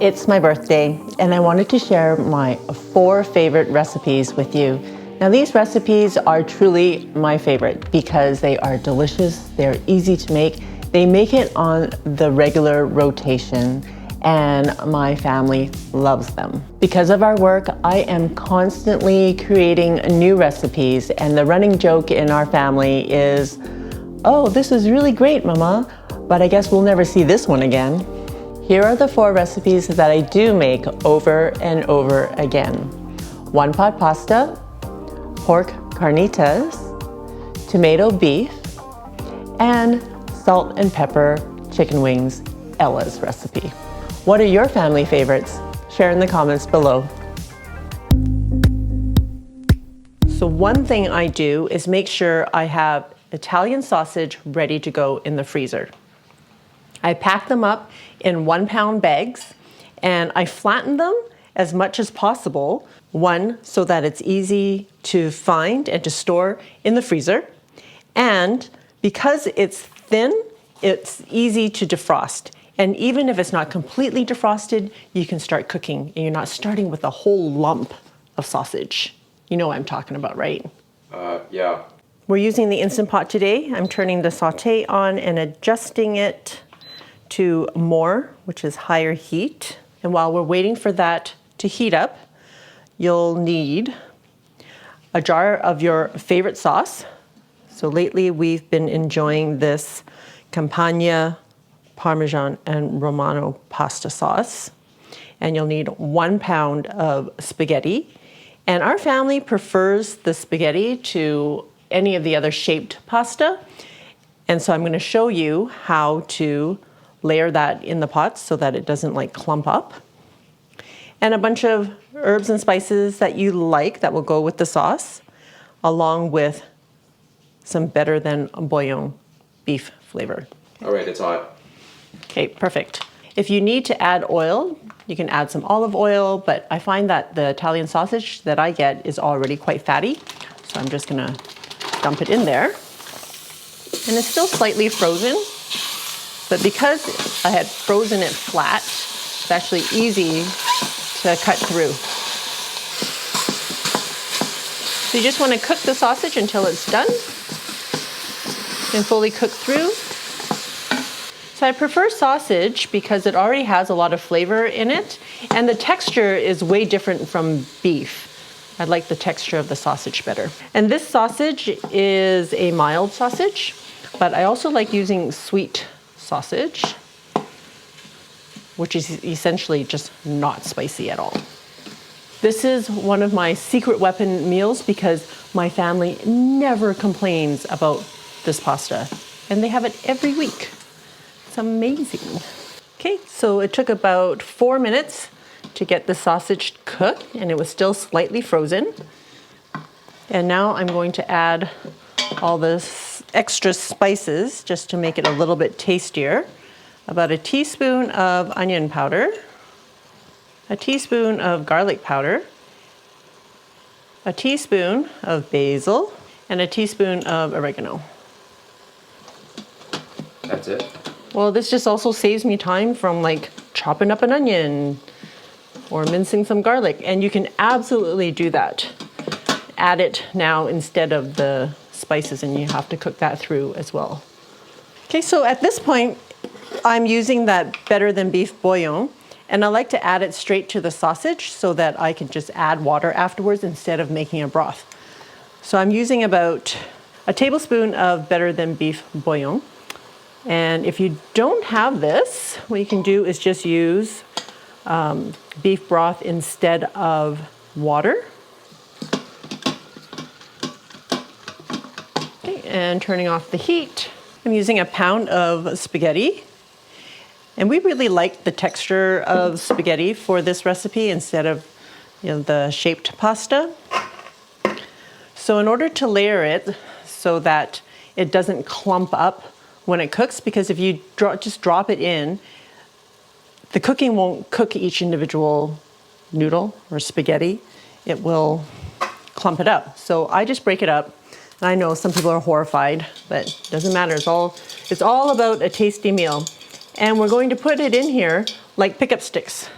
It's my birthday, and I wanted to share my 4 favorite recipes with you. Now, these recipes are truly my favorite because they are delicious, they're easy to make, they make it on the regular rotation, and my family loves them. Because of our work, I am constantly creating new recipes, and the running joke in our family is, "Oh, this is really great, Mama, but I guess we'll never see this one again." Here are the 4 recipes that I do make over and over again. One pot pasta, pork carnitas, tomato beef, and salt and pepper chicken wings, Ella's recipe. What are your family favorites? Share in the comments below. So one thing I do is make sure I have Italian sausage ready to go in the freezer. I pack them up in 1-pound bags and I flatten them as much as possible. One, so that it's easy to find and to store in the freezer. And because it's thin, it's easy to defrost. And even if it's not completely defrosted, you can start cooking and you're not starting with a whole lump of sausage. You know what I'm talking about, right? Yeah. We're using the Instant Pot today. I'm turning the saute on and adjusting it to more, which is higher heat. And while we're waiting for that to heat up, you'll need a jar of your favorite sauce. So lately we've been enjoying this Campagna, Parmesan, and Romano pasta sauce. And you'll need 1 pound of spaghetti. And our family prefers the spaghetti to any of the other shaped pasta. And so I'm going to show you how to layer that in the pot so that it doesn't like clump up. And a bunch of herbs and spices that you like that will go with the sauce, along with some better than bouillon beef flavor. All right, it's hot. Okay, perfect. If you need to add oil, you can add some olive oil, but I find that the Italian sausage that I get is already quite fatty. So I'm just gonna dump it in there. And it's still slightly frozen, but because I had frozen it flat, it's actually easy to cut through. So you just want to cook the sausage until it's done and fully cook through. So I prefer sausage because it already has a lot of flavor in it, and the texture is way different from beef. I like the texture of the sausage better. And this sausage is a mild sausage, but I also like using sweet sausage, which is essentially just not spicy at all. This is one of my secret weapon meals because my family never complains about this pasta, and they have it every week. It's amazing. Okay, so it took about 4 minutes to get the sausage cooked, and it was still slightly frozen. And now I'm going to add all this extra spices just to make it a little bit tastier. About a teaspoon of onion powder, a teaspoon of garlic powder, a teaspoon of basil, and a teaspoon of oregano. That's it? Well, this just also saves me time from like chopping up an onion or mincing some garlic, and you can absolutely do that. Add it now instead of the spices, and you have to cook that through as well. Okay, so at this point, I'm using that better than beef bouillon, and I like to add it straight to the sausage so that I can just add water afterwards instead of making a broth. So I'm using about a tablespoon of better than beef bouillon. And if you don't have this, what you can do is just use beef broth instead of water. Okay, and turning off the heat. I'm using a pound of spaghetti. And we really like the texture of spaghetti for this recipe instead of the shaped pasta. So in order to layer it so that it doesn't clump up when it cooks, because if you just drop it in, the cooking won't cook each individual noodle or spaghetti. It will clump it up. So I just break it up. And I know some people are horrified, but it doesn't matter. It's all about a tasty meal. And we're going to put it in here like pickup sticks.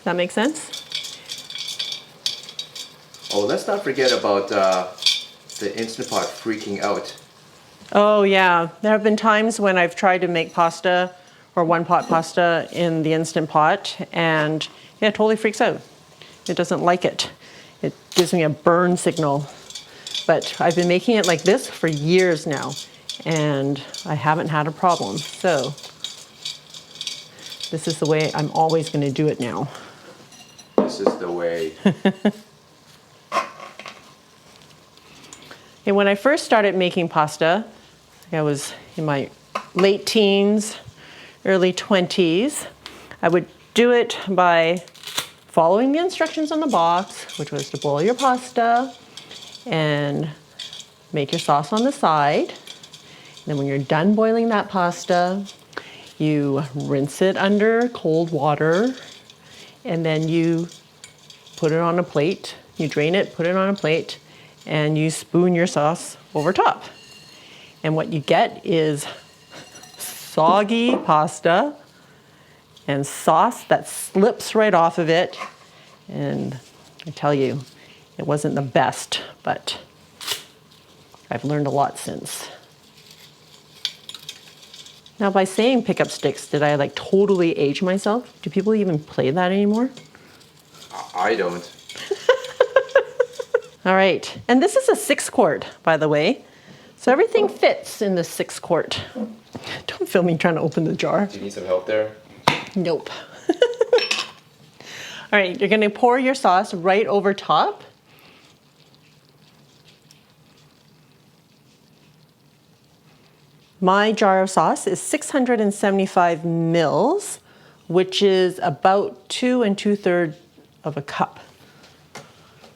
That makes sense? Oh, let's not forget about the Instant Pot freaking out. Oh yeah, there have been times when I've tried to make pasta or one-pot pasta in the Instant Pot, and yeah, it totally freaks out. It doesn't like it. It gives me a burn signal. But I've been making it like this for years now, and I haven't had a problem. So this is the way I'm always going to do it now. This is the way. And when I first started making pasta, I was in my late teens, early 20s. I would do it by following the instructions on the box, which was to boil your pasta and make your sauce on the side. And then when you're done boiling that pasta, you rinse it under cold water, and then you put it on a plate. You drain it, put it on a plate, and you spoon your sauce over top. And what you get is soggy pasta and sauce that slips right off of it. And I tell you, it wasn't the best, but I've learned a lot since. Now, by saying pick up sticks, did I like totally age myself? Do people even play that anymore? I don't. All right, and this is a 6-quart, by the way. So everything fits in the 6-quart. Don't film me trying to open the jar. Do you need some help there? Nope. All right, you're gonna pour your sauce right over top. My jar of sauce is 675 mils, which is about 2 2/3 of a cup.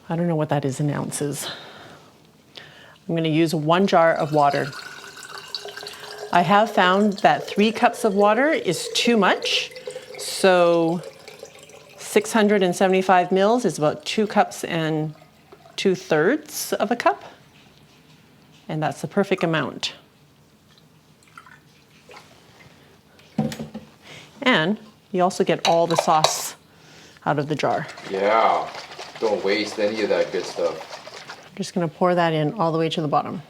I don't know what that is in ounces. I'm going to use 1 jar of water. I have found that 3 cups of water is too much, so 675 mils is about 2 cups and 2/3 of a cup, and that's the perfect amount. And you also get all the sauce out of the jar. Yeah. Don't waste any of that good stuff. I'm just going to pour that in all the way to the bottom.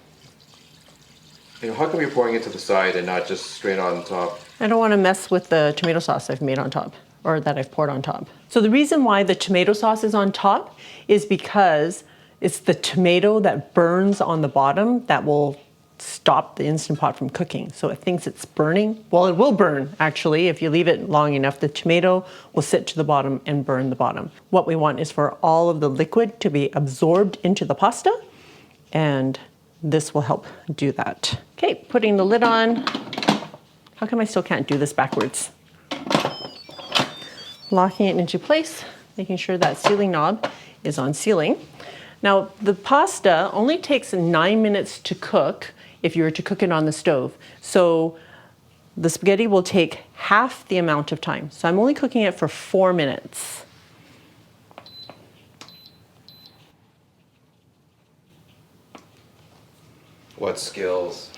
And how come you're pouring it to the side and not just straight on top? I don't want to mess with the tomato sauce I've made on top, or that I've poured on top. So the reason why the tomato sauce is on top is because it's the tomato that burns on the bottom that will stop the Instant Pot from cooking. So it thinks it's burning. Well, it will burn, actually. If you leave it long enough, the tomato will sit to the bottom and burn the bottom. What we want is for all of the liquid to be absorbed into the pasta, and this will help do that. Okay, putting the lid on. How come I still can't do this backwards? Locking it into place, making sure that sealing knob is on sealing. Now, the pasta only takes 9 minutes to cook if you were to cook it on the stove. So the spaghetti will take half the amount of time. So I'm only cooking it for 4 minutes. What skills?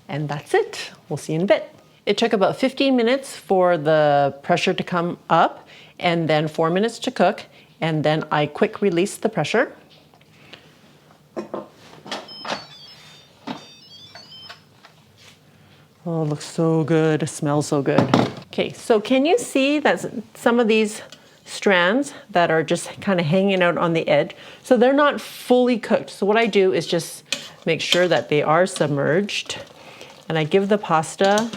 And that's it. We'll see you in a bit. It took about 15 minutes for the pressure to come up, and then 4 minutes to cook, and then I quick released the pressure. Oh, it looks so good. It smells so good. Okay, so can you see that some of these strands that are just kind of hanging out on the edge? So they're not fully cooked. So what I do is just make sure that they are submerged, and I give the pasta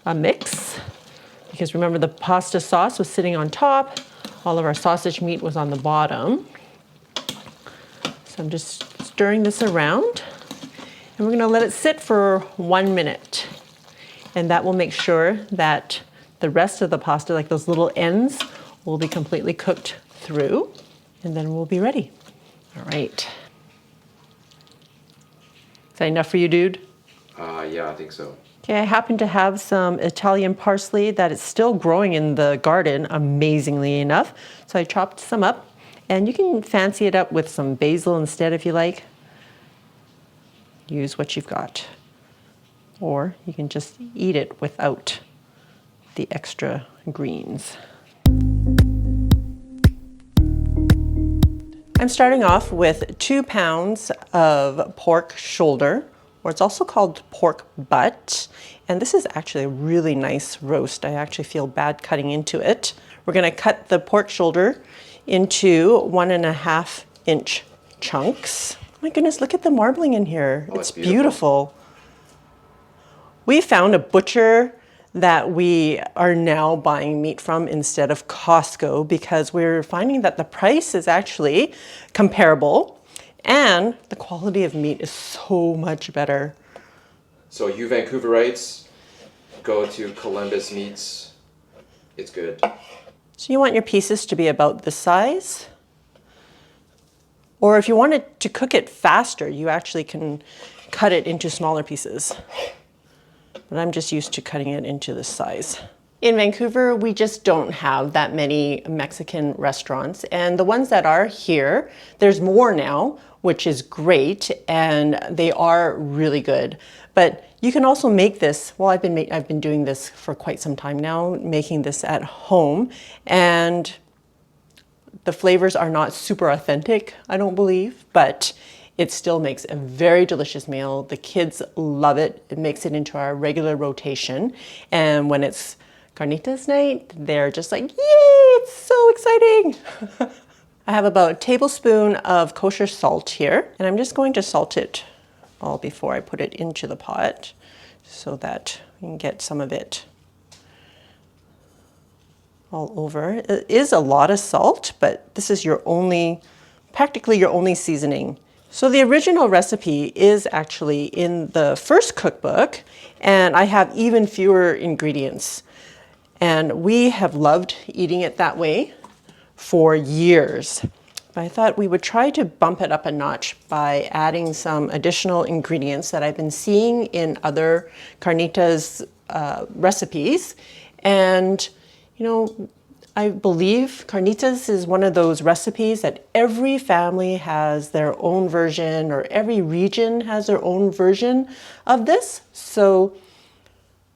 a mix, because remember the pasta sauce was sitting on top. All of our sausage meat was on the bottom. So I'm just stirring this around. And we're going to let it sit for 1 minute. And that will make sure that the rest of the pasta, like those little ends, will be completely cooked through. And then we'll be ready. All right. Is that enough for you, dude? Yeah, I think so. Okay, I happen to have some Italian parsley that is still growing in the garden, amazingly enough. So I chopped some up. And you can fancy it up with some basil instead if you like. Use what you've got. Or you can just eat it without the extra greens. I'm starting off with 2 pounds of pork shoulder, or it's also called pork butt. And this is actually a really nice roast. I actually feel bad cutting into it. We're gonna cut the pork shoulder into 1.5 inch chunks. Oh my goodness, look at the marbling in here. Oh, it's beautiful. We found a butcher that we are now buying meat from instead of Costco because we're finding that the price is actually comparable and the quality of meat is so much better. So you Vancouverites, go to Columbus Meats. It's good. So you want your pieces to be about this size. Or if you wanted to cook it faster, you actually can cut it into smaller pieces. But I'm just used to cutting it into this size. In Vancouver, we just don't have that many Mexican restaurants. And the ones that are here, there's more now, which is great. And they are really good. But you can also make this, well, I've been doing this for quite some time now, making this at home. And the flavors are not super authentic, I don't believe, but it still makes a very delicious meal. The kids love it. It makes it into our regular rotation. And when it's Carnitas night, they're just like, yay, it's so exciting. I have about a tablespoon of kosher salt here, and I'm just going to salt it all before I put it into the pot so that we can get some of it all over. It is a lot of salt, but this is practically your only seasoning. So the original recipe is actually in the first cookbook, and I have even fewer ingredients. And we have loved eating it that way for years. But I thought we would try to bump it up a notch by adding some additional ingredients that I've been seeing in other Carnitas recipes. And, you know, I believe Carnitas is one of those recipes that every family has their own version, or every region has their own version of this. So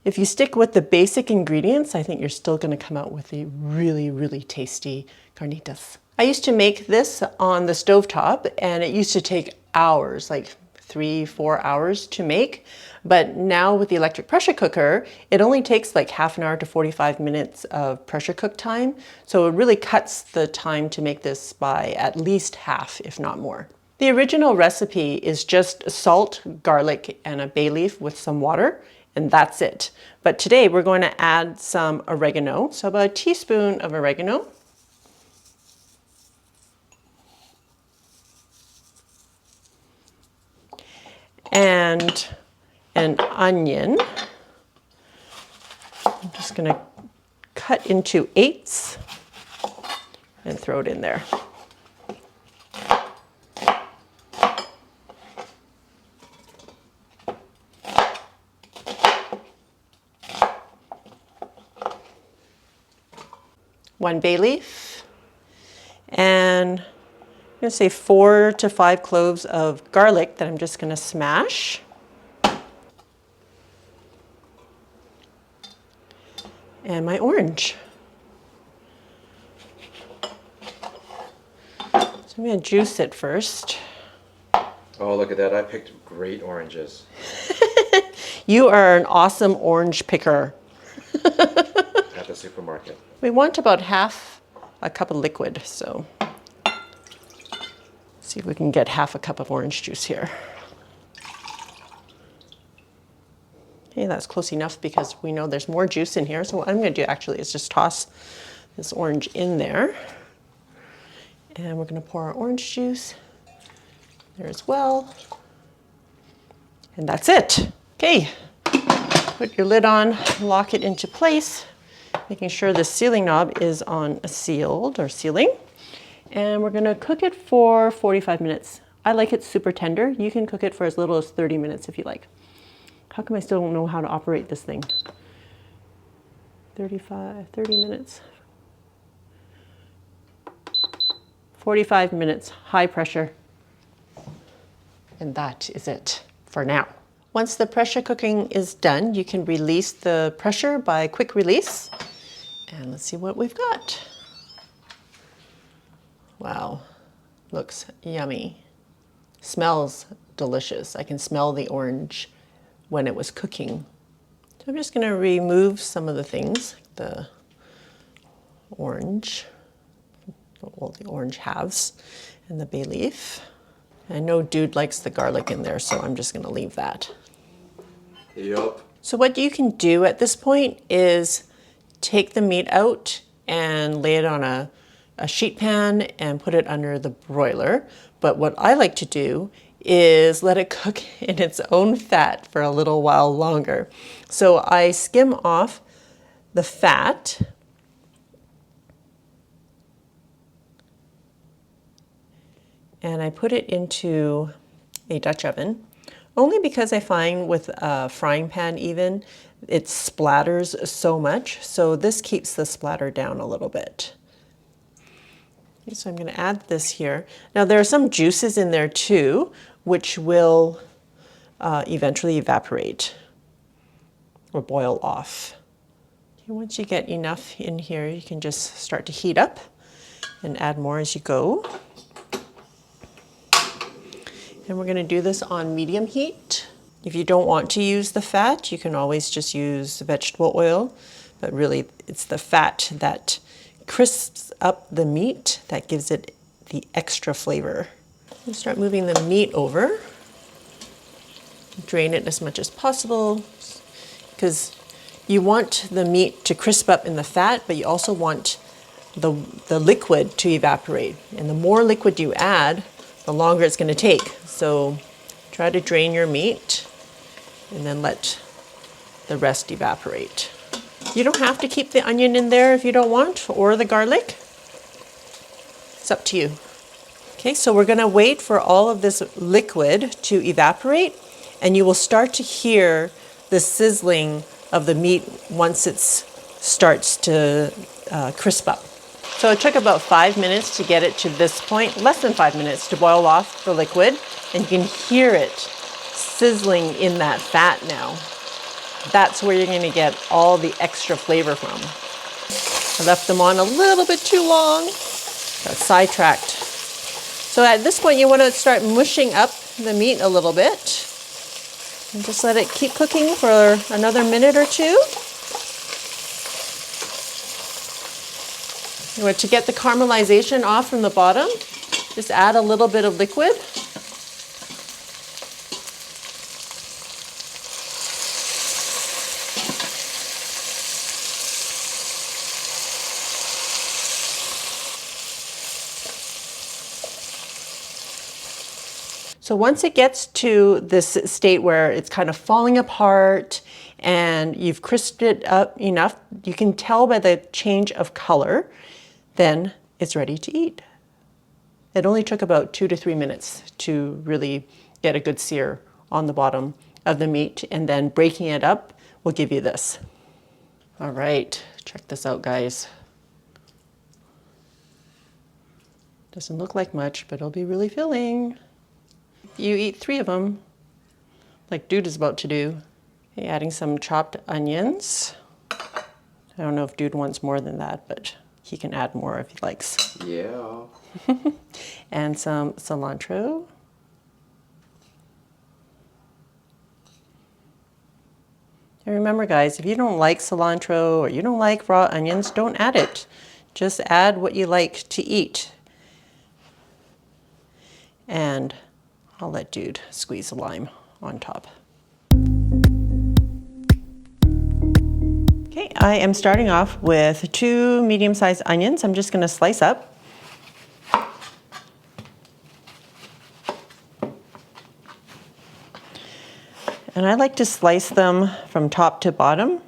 if you stick with the basic ingredients, I think you're still going to come out with a really, really tasty Carnitas. I used to make this on the stovetop, and it used to take hours, like 3-4 hours to make. But now with the electric pressure cooker, it only takes like half an hour to 45 minutes of pressure cook time. So it really cuts the time to make this by at least half, if not more. The original recipe is just salt, garlic, and a bay leaf with some water, and that's it. But today we're going to add some oregano. So about a teaspoon of oregano. And an onion. I'm just going to cut into 8s and throw it in there. One bay leaf, and I'm going to say 4 to 5 cloves of garlic that I'm just going to smash. And my orange. So I'm going to juice it first. Oh, look at that. I picked great oranges. You are an awesome orange picker. At the supermarket. We want about half a cup of liquid, so see if we can get half a cup of orange juice here. Okay, that's close enough because we know there's more juice in here. So what I'm going to do actually is just toss this orange in there. And we're going to pour our orange juice there as well. And that's it. Okay, put your lid on, lock it into place, making sure the sealing knob is on sealed or sealing. And we're going to cook it for 45 minutes. I like it super tender. You can cook it for as little as 30 minutes if you like. How come I still don't know how to operate this thing? 30 minutes. 45 minutes, high pressure. And that is it for now. Once the pressure cooking is done, you can release the pressure by quick release. And let's see what we've got. Wow, Looks yummy. Smells delicious. I can smell the orange when it was cooking. So I'm just gonna remove some of the things, the orange, well, the orange halves, and the bay leaf. I know Dude likes the garlic in there, so I'm just gonna leave that. Yup. So what you can do at this point is take the meat out and lay it on a sheet pan and put it under the broiler. But what I like to do is let it cook in its own fat for a little while longer. So I skim off the fat and I put it into a Dutch oven, only because I find with a frying pan even, it splatters so much. So this keeps the splatter down a little bit. Okay, so I'm going to add this here. Now there are some juices in there too, which will eventually evaporate or boil off. Okay, once you get enough in here, you can just start to heat up and add more as you go. And we're going to do this on medium heat. If you don't want to use the fat, you can always just use vegetable oil, but really it's the fat that crisps up the meat that gives it the extra flavor. I'm start moving the meat over. Drain it as much as possible because you want the meat to crisp up in the fat, but you also want the liquid to evaporate. And the more liquid you add, the longer it's going to take. So try to drain your meat and then let the rest evaporate. You don't have to keep the onion in there if you don't want, or the garlic. It's up to you. Okay, so we're going to wait for all of this liquid to evaporate, and you will start to hear the sizzling of the meat once it starts to crisp up. So it took about 5 minutes to get it to this point, less than 5 minutes to boil off the liquid, and you can hear it sizzling in that fat now. That's where you're going to get all the extra flavor from. I left them on a little bit too long, got sidetracked. So at this point you want to start mushing up the meat a little bit and just let it keep cooking for another minute or two. To get the caramelization off from the bottom, just add a little bit of liquid. So once it gets to this state where it's kind of falling apart and you've crisped it up enough, you can tell by the change of color, then it's ready to eat. It only took about 2 to 3 minutes to really get a good sear on the bottom of the meat, and then breaking it up will give you this. All right, check this out, guys. Doesn't look like much, but it'll be really filling. You eat 3 of them, like Dude is about to do. Okay, adding some chopped onions. I don't know if Dude wants more than that, but he can add more if he likes. Yeah. And some cilantro. And remember, guys, if you don't like cilantro or you don't like raw onions, don't add it. Just add what you like to eat. And I'll let Dude squeeze a lime on top. Okay, I am starting off with 2 medium-sized onions. I'm just going to slice up. And I like to slice them from top to bottom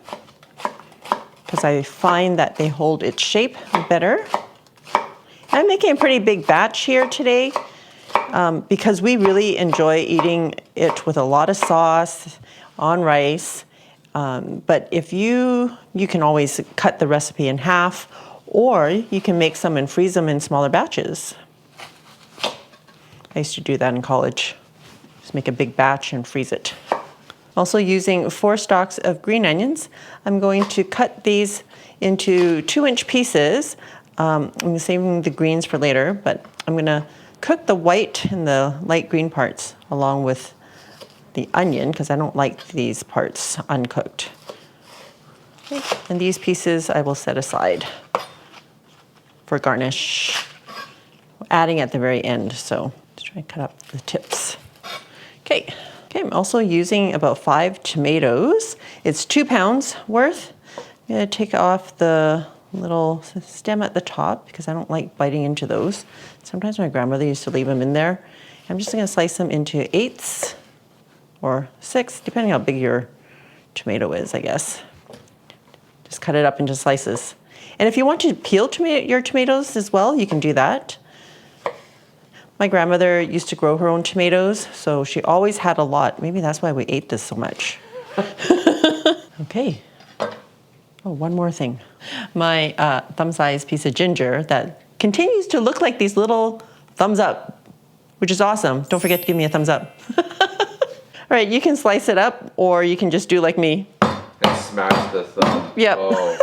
because I find that they hold its shape better. I'm making a pretty big batch here today because we really enjoy eating it with a lot of sauce on rice. But if you can always cut the recipe in half, or you can make some and freeze them in smaller batches. I used to do that in college. Just make a big batch and freeze it. Also using 4 stalks of green onions, I'm going to cut these into 2-inch pieces. I'm saving the greens for later, but I'm gonna cook the white and the light green parts along with the onion because I don't like these parts uncooked. Okay. And these pieces I will set aside for garnish, adding at the very end. So let's try and cut up the tips. Okay. Okay, I'm also using about 5 tomatoes. It's 2 pounds worth. I'm gonna take off the little stem at the top because I don't like biting into those. Sometimes my grandmother used to leave them in there. I'm just gonna slice them into 8ths or 6, depending how big your tomato is, I guess. Just cut it up into slices. And if you want to peel your tomatoes as well, you can do that. My grandmother used to grow her own tomatoes, so she always had a lot. Maybe that's why we ate this so much. Okay. Oh, one more thing. My thumb-sized piece of ginger that continues to look like these little thumbs up, which is awesome. Don't forget to give me a thumbs up. All right, you can slice it up, or you can just do like me. And smash the thumb. Yep. Oh,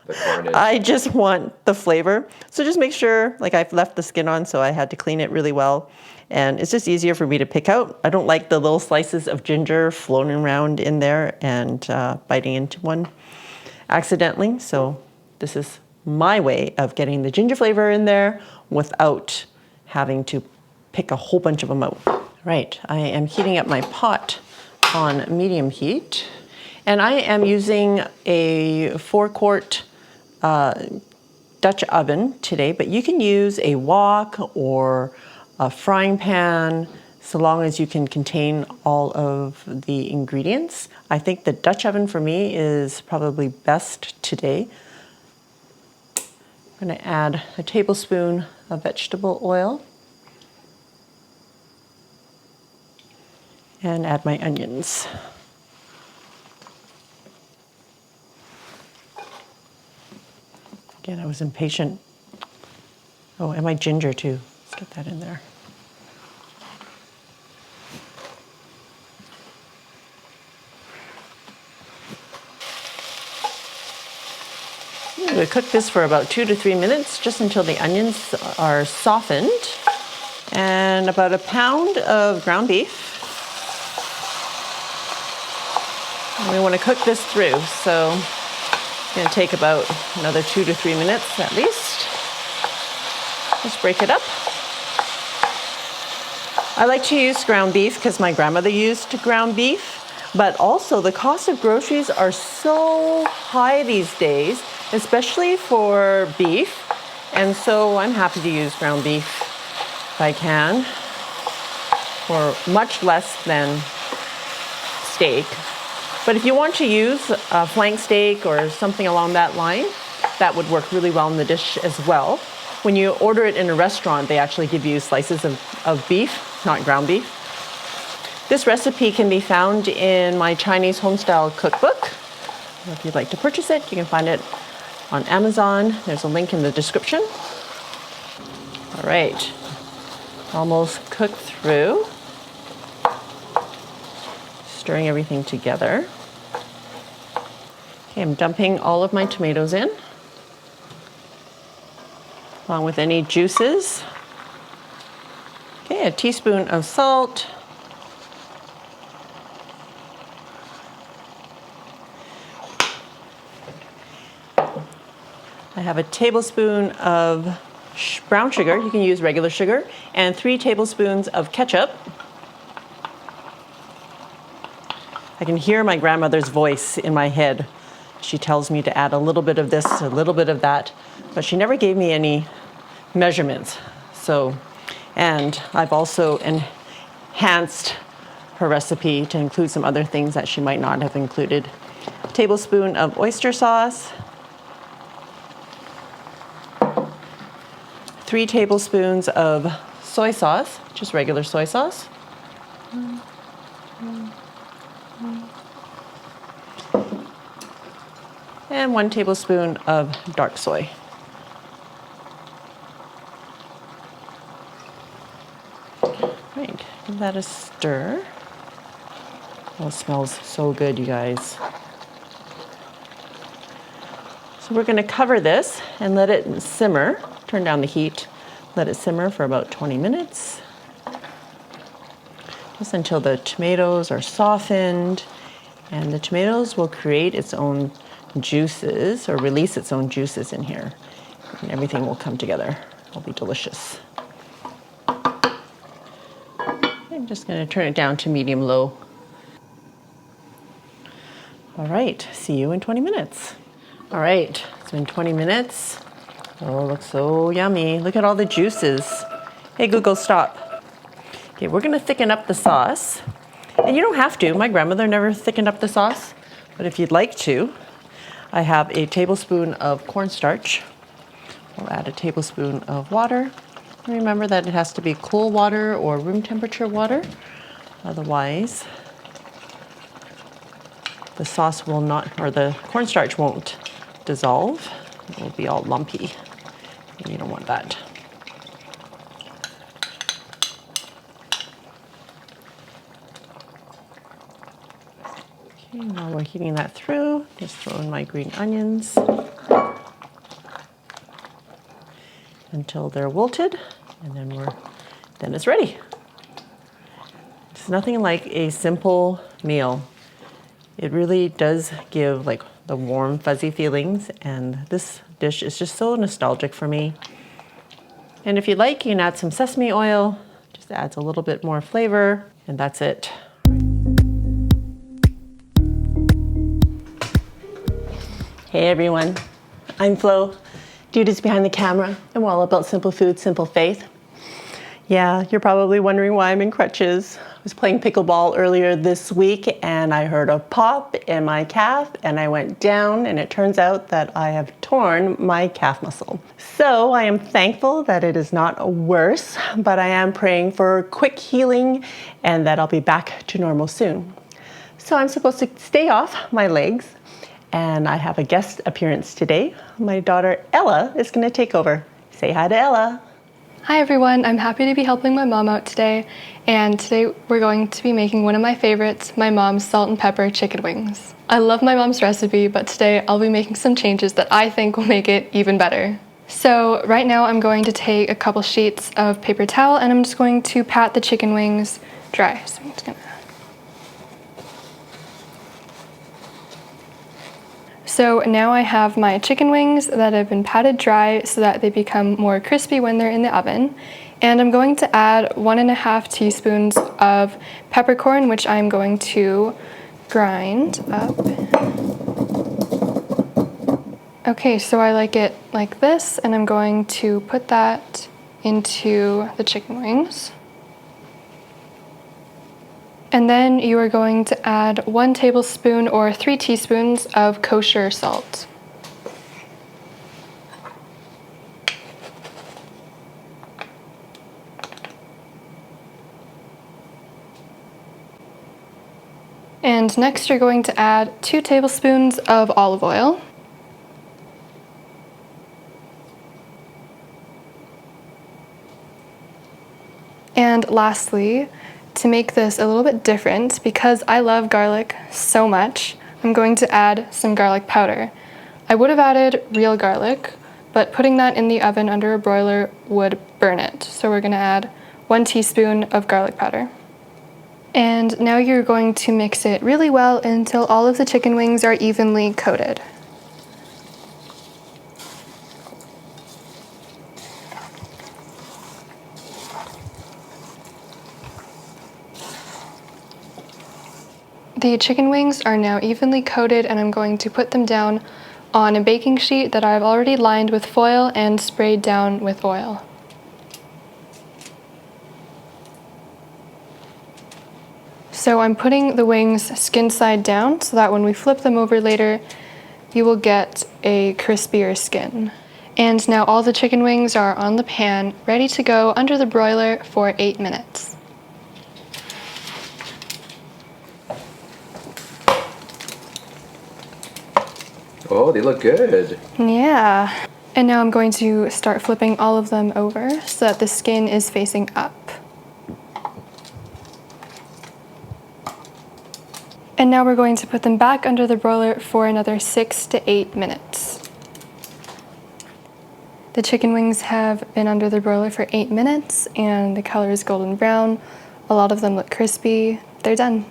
the carnage. I just want the flavor. So just make sure, like I've left the skin on, so I had to clean it really well. And it's just easier for me to pick out. I don't like the little slices of ginger floating around in there and biting into one accidentally. So this is my way of getting the ginger flavor in there without having to pick a whole bunch of them out. Right, I am heating up my pot on medium heat. And I am using a 4-quart Dutch oven today, but you can use a wok or a frying pan so long as you can contain all of the ingredients. I think the Dutch oven for me is probably best today. I'm going to add a tablespoon of vegetable oil and add my onions. Again, I was impatient. Oh, and my ginger too. Let's get that in there. I'm going to cook this for about 2 to 3 minutes, just until the onions are softened. And about 1 pound of ground beef. And we want to cook this through, so it's going to take about another 2 to 3 minutes at least. Just break it up. I like to use ground beef because my grandmother used ground beef, but also the cost of groceries are so high these days, especially for beef, and so I'm happy to use ground beef if I can, for much less than steak. But if you want to use a flank steak or something along that line, that would work really well in the dish as well. When you order it in a restaurant, they actually give you slices of beef, not ground beef. This recipe can be found in my Chinese homestyle cookbook. If you'd like to purchase it, you can find it on Amazon. There's a link in the description. All right, almost cooked through. Stirring everything together. Okay, I'm dumping all of my tomatoes in, along with any juices. Okay, a teaspoon of salt. I have a tablespoon of brown sugar. You can use regular sugar, and 3 tablespoons of ketchup. I can hear my grandmother's voice in my head. She tells me to add a little bit of this, a little bit of that, but she never gave me any measurements. So, and I've also enhanced her recipe to include some other things that she might not have included. A tablespoon of oyster sauce, 3 tablespoons of soy sauce, just regular soy sauce. And 1 tablespoon of dark soy. Right, give that a stir. Oh, it smells so good, you guys. So we're going to cover this and let it simmer. Turn down the heat. Let it simmer for about 20 minutes. Just until the tomatoes are softened, and the tomatoes will create its own juices or release its own juices in here, and everything will come together. It'll be delicious. I'm just going to turn it down to medium-low. All right, see you in 20 minutes. All right, it's been 20 minutes. Oh, it looks so yummy. Look at all the juices. Hey, Google, stop. Okay, we're gonna thicken up the sauce. And you don't have to. My grandmother never thickened up the sauce. But if you'd like to, I have a tablespoon of cornstarch. We'll add a tablespoon of water. And remember that it has to be cool water or room temperature water. Otherwise, the sauce will not, or the cornstarch won't dissolve. It will be all lumpy. And you don't want that. Okay, while we're heating that through, just throw in my green onions until they're wilted, and then it's ready. It's nothing like a simple meal. It really does give like the warm, fuzzy feelings, and this dish is just so nostalgic for me. And if you like, you can add some sesame oil, just adds a little bit more flavor, and that's it. Hey everyone, I'm Flo, Duties Behind the Camera, and we're all about simple food, simple faith. Yeah, you're probably wondering why I'm in crutches. I was playing pickleball earlier this week and I heard a pop in my calf and I went down, and it turns out that I have torn my calf muscle. So I am thankful that it is not worse, but I am praying for quick healing and that I'll be back to normal soon. So I'm supposed to stay off my legs, and I have a guest appearance today. My daughter Ella is going to take over. Say hi to Ella. Hi everyone, I'm happy to be helping my mom out today, and today we're going to be making one of my favorites, my mom's salt and pepper chicken wings. I love my mom's recipe, but today I'll be making some changes that I think will make it even better. So right now I'm going to take a couple sheets of paper towel and I'm just going to pat the chicken wings dry. So I'm just gonna... So now I have my chicken wings that have been patted dry so that they become more crispy when they're in the oven. And I'm going to add 1.5 teaspoons of peppercorn, which I'm going to grind up. Okay, so I like it like this, and I'm going to put that into the chicken wings. And then you are going to add 1 tablespoon or 3 teaspoons of kosher salt. And next you're going to add 2 tablespoons of olive oil. And lastly, to make this a little bit different, because I love garlic so much, I'm going to add some garlic powder. I would have added real garlic, but putting that in the oven under a broiler would burn it. So we're going to add 1 teaspoon of garlic powder. And now you're going to mix it really well until all of the chicken wings are evenly coated. The chicken wings are now evenly coated, and I'm going to put them down on a baking sheet that I've already lined with foil and sprayed down with oil. So I'm putting the wings skin side down so that when we flip them over later, you will get a crispier skin. And now all the chicken wings are on the pan, ready to go under the broiler for 8 minutes. Oh, they look good. Yeah. And now I'm going to start flipping all of them over so that the skin is facing up. And now we're going to put them back under the broiler for another 6 to 8 minutes. The chicken wings have been under the broiler for 8 minutes and the color is golden brown. A lot of them look crispy. They're done.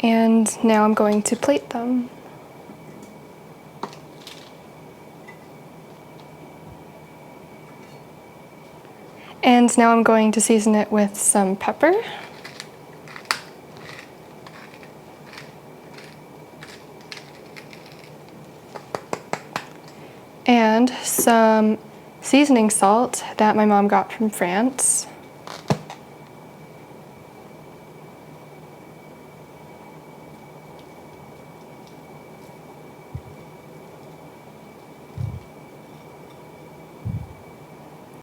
And now I'm going to plate them. And now I'm going to season it with some pepper. And some seasoning salt that my mom got from France.